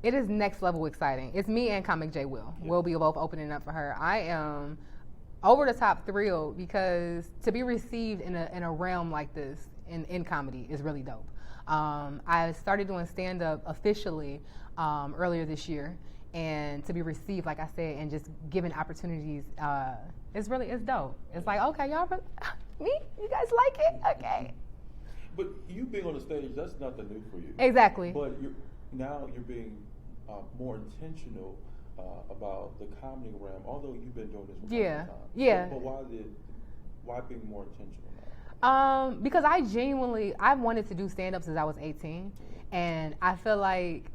It is next level exciting. It's me and Comic J Will. Yeah. We'll be both opening up for her. I am over the top thrilled because to be received in a realm like this in comedy is really dope. I started doing stand-up officially earlier this year, and to be received, like I said, and just given opportunities, it's dope. It's like, okay, y'all, me? You guys like it? Okay. But you being on the stage, that's nothing new for you. Exactly. But you're being more intentional about the comedy realm, although you've been doing this for a long time. Yeah. But why being more intentional now? Because I've wanted to do stand-up since I was 18, and I feel like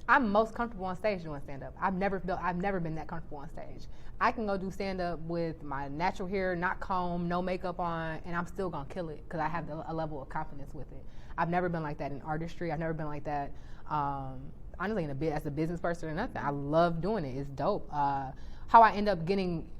I'm most comfortable on stage doing stand-up. I've never been that comfortable on stage. I can go do stand-up with my natural hair, not combed, no makeup on, and I'm still gonna kill it because I have a level of confidence with it. I've never been like that in artistry. I've never been like that, honestly, as a business person or nothing. I love doing it. It's dope. How I end up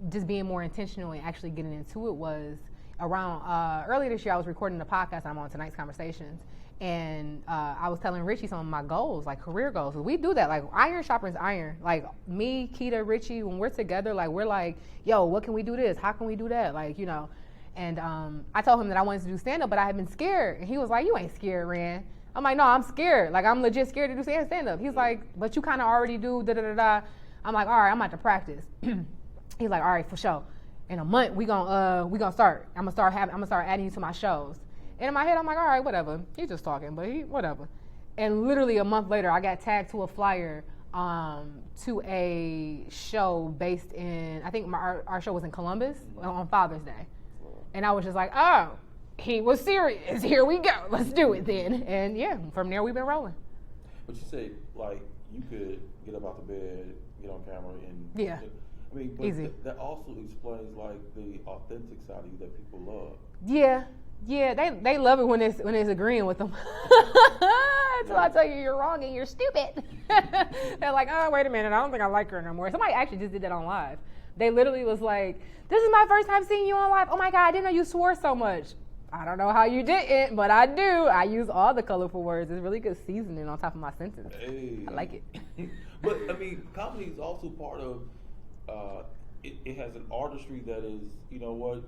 just being more intentional and actually getting into it was around earlier this year. I was recording the podcast I'm on, Tonight's Conversations, and I was telling Richie some of my goals, like career goals. We do that, like iron sharpens iron. Like me, Keita, Richie, when we're together, like we're like, yo, what can we do this? How can we do that? Like, you know. And I told him that I wanted to do stand-up, but I had been scared. And he was like, you ain't scared, Rand. I'm like, no, I'm scared. Like, I'm legit scared to do stand-up. He's like, but you kind of already do, da-da-da-da. I'm like, all right, I'm about to practice. He's like, all right, for sure. In a month, we gonna start. I'm gonna start adding you to my shows. And in my head, I'm like, all right, whatever. He's just talking, but whatever. And literally a month later, I got tagged to a flyer to a show based in, I think our show was in Columbus on Father's Day. And I was just like, oh, he was serious. Here we go. Let's do it then. And yeah, from there we've been rolling. But you say, like, you could get up out the bed, get on camera, and yeah. I mean, but easy. That also explains like the authentic side of you that people love. Yeah, they love it when it's agreeing with them. Until I tell you you're wrong and you're stupid. They're like, oh, wait a minute, I don't think I like her no more. Somebody actually just did that on live. They literally was like, this is my first time seeing you on live. Oh my God, I didn't know you swore so much. I don't know how you didn't, but I do. I use all the colorful words. It's really good seasoning on top of my sentence. Hey. I like it. But I mean, comedy is also part of. It has an artistry that is, you know what,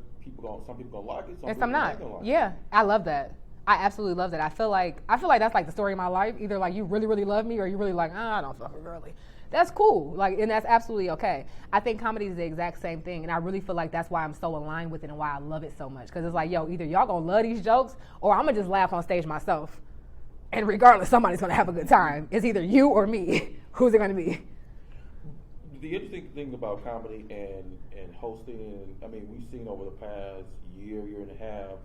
some people gonna like it, some people not gonna like it. Yeah, I love that. I absolutely love that. I feel like that's like the story of my life. Either like you really, really love me, or you really like, I don't fuck with girly. That's cool. Like, and that's absolutely okay. I think comedy is the exact same thing, and I really feel like that's why I'm so aligned with it and why I love it so much. Because it's like, yo, either y'all gonna love these jokes, or I'm gonna just laugh on stage myself. And regardless, somebody's gonna have a good time. It's either you or me. Who's it gonna be? The interesting thing about comedy and hosting, I mean, we've seen over the past year and a half,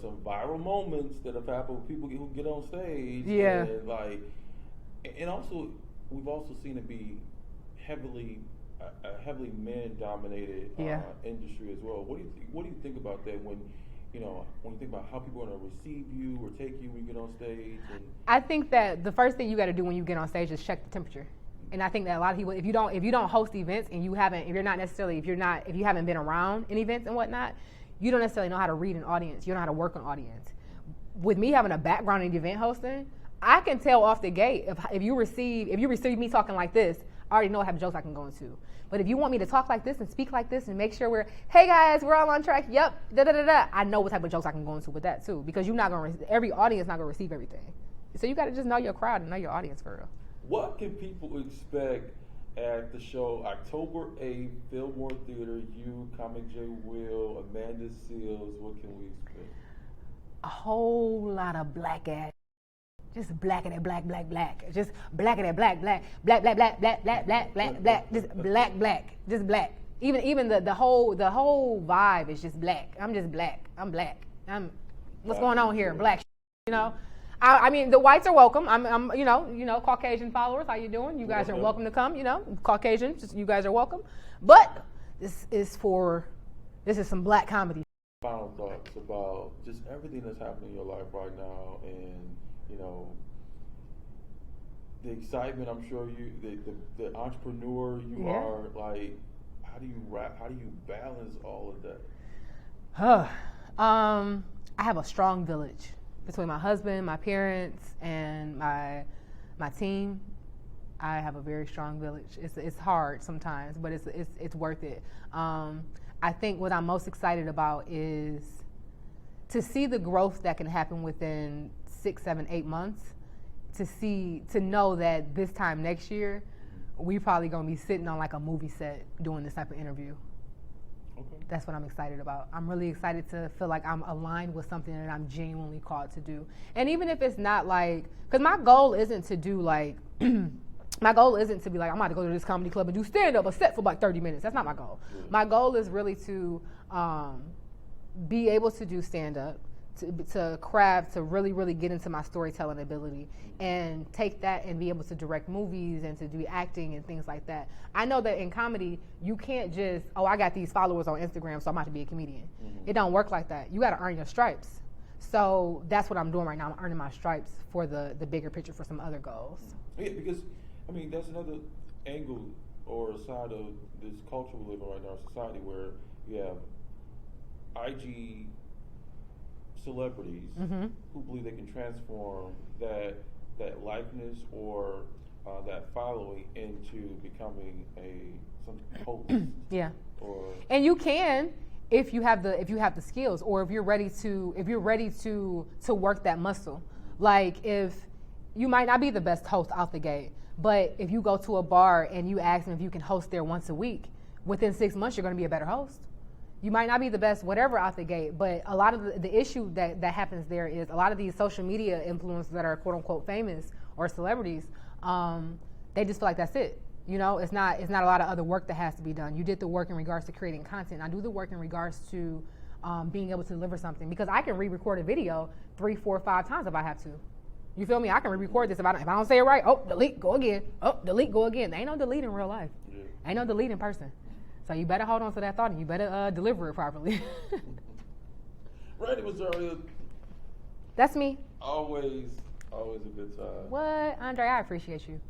some viral moments that have happened with people who get on stage. Yeah. And also, we've also seen it be a heavily men-dominated industry as well. What do you think about that when you think about how people are going to receive you or take you when you get on stage? I think that the first thing you got to do when you get on stage is check the temperature. And I think that a lot of people, if you don't host events and if you haven't been around in events and whatnot, you don't necessarily know how to read an audience. You don't know how to work an audience. With me having a background in event hosting, I can tell off the gate if you receive me talking like this, I already know what type of jokes I can go into. But if you want me to talk like this and speak like this and make sure hey guys, we're all on track, yep, I know what type of jokes I can go into with that too. Because every audience not gonna receive everything. So you gotta just know your crowd and know your audience for real. What can people expect at the show October 8th, Fillmore Theater? You, Comic J Will, Amanda Seals, what can we expect? A whole lot of black ass. Just blackity black. Just blackity black. Just black. Just black. Even the whole vibe is just black. I'm just black. I'm black. What's going on here? Black. You know. I mean, the whites are welcome. I'm Caucasian followers. How you doing? You guys are welcome to come. Caucasians, you guys are welcome. But this is some black comedy. Final thoughts about just everything that's happening in your life right now, and the excitement. I'm sure the entrepreneur you are. Like, how do you balance all of that? I have a strong village between my husband, my parents, and my team. I have a very strong village. It's hard sometimes, but it's worth it. I think what I'm most excited about is to see the growth that can happen within 6, 7, 8 months. To know that this time next year, we probably gonna be sitting on like a movie set doing this type of interview. Okay. That's what I'm excited about. I'm really excited to feel like I'm aligned with something that I'm genuinely called to do. And even if it's not like, because my goal isn't to do like, my goal isn't to be like, I'm about to go to this comedy club and do stand-up, a set for like 30 minutes. That's not my goal. Mm-hmm. My goal is really to be able to do stand-up, to craft, to really, really get into my storytelling ability and take that and be able to direct movies and to do acting and things like that. I know that in comedy, you can't just, I got these followers on Instagram, so I'm about to be a comedian. Mm-hmm. It don't work like that. You got to earn your stripes. So that's what I'm doing right now. I'm earning my stripes for the bigger picture for some other goals. Yeah, because, I mean, that's another angle or side of this culture we live in right now in society where you have IG celebrities mm-hmm. who believe they can transform that likeness or that following into becoming some host. Yeah. Or and you can if you have the skills, or if you're ready to work that muscle. Like, if you might not be the best host out the gate, but if you go to a bar and you ask them if you can host there once a week, within 6 months you're going to be a better host. You might not be the best whatever out the gate, but a lot of the issue that happens there is a lot of these social media influencers that are quote unquote famous or celebrities, they just feel like that's it. You know, it's not a lot of other work that has to be done. You did the work in regards to creating content. I do the work in regards to being able to deliver something, because I can re-record a video 3, 4, 5 times if I have to. You feel me? I can re-record this if I don't say it right. Oh, delete, go again. Oh, delete, go again. There ain't no delete in real life. Yeah. Ain't no delete in person. So you better hold on to that thought and you better deliver it properly. Randi Rossario. That's me. Always a good time. What? Andre, I appreciate you.